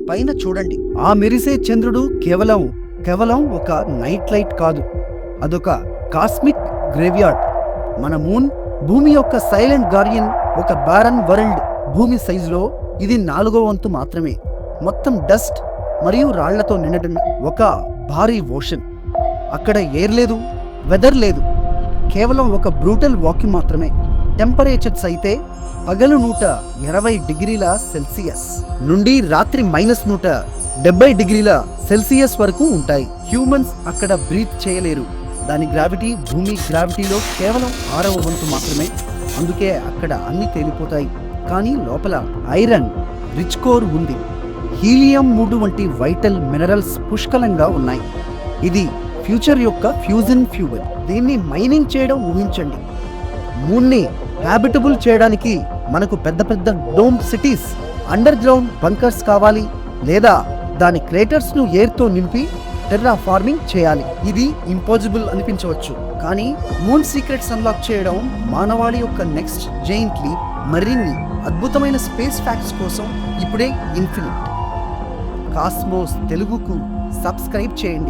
పైన చూడండి. ఆ మెరిసే చంద్రుడు కేవలం ఒక నైట్ లైట్ కాదు, అదొక కాస్మిక్ గ్రేవ్యార్డ్. మన మూన్ భూమి యొక్క సైలెంట్ గార్డియన్. ఒక బారన్ వరల్డ్ భూమి సైజులో ఇది 4వ వంతు మాత్రమే. మొత్తం డస్ట్ మరియు రాళ్లతో నిండిన ఒక భారీ ఓషన్. అక్కడ ఎయిర్ లేదు, వెదర్ లేదు, కేవలం ఒక బ్రూటల్ వాక్యూమ్ మాత్రమే. టెంపరేచర్స్ అయితే పగలు 120 డిగ్రీల సెల్సియస్ నుండి రాత్రి -170 డిగ్రీల సెల్సియస్ వరకు ఉంటాయి. హ్యూమన్స్ అక్కడ బ్రీత్ చేయలేరు. దాని గ్రావిటీ భూమి గ్రావిటీలో కేవలం 6వ వంతు మాత్రమే. అందుకే అక్కడ అన్ని తేలిపోతాయి. కానీ లోపల ఐరన్ రిచ్ కోర్ ఉంది. హీలియం 3 వంటి వైటల్ మినరల్స్ పుష్కలంగా ఉన్నాయి. ఇది ఫ్యూచర్ యొక్క ఫ్యూజన్ ఫ్యూయల్. దీన్ని మైనింగ్ చేయడం ఊహించండి. మూన్ని హ్యాబిటబుల్ చేయడానికి మనకు పెద్ద పెద్ద dome cities, under ground bunkers కావాలి, లేదా దాని క్రేటర్స్ ను ఎయిర్ తో నింపి టెర్రా ఫార్మింగ్ చేయాలి. ఇది ఇంపాసిబుల్ అనిపించవచ్చు, కానీ మూన్ సీక్రెట్స్ అన్లాక్ చేయడం మానవాళి యొక్క నెక్స్ట్ జైంట్ లీప్. మరిన్ని అద్భుతమైన స్పేస్ ఫ్యాక్ట్స్ కోసం ఇప్పుడే ఇన్ఫినిట్ కాస్మోస్ తెలుగుకు సబ్స్క్రైబ్ చేయండి.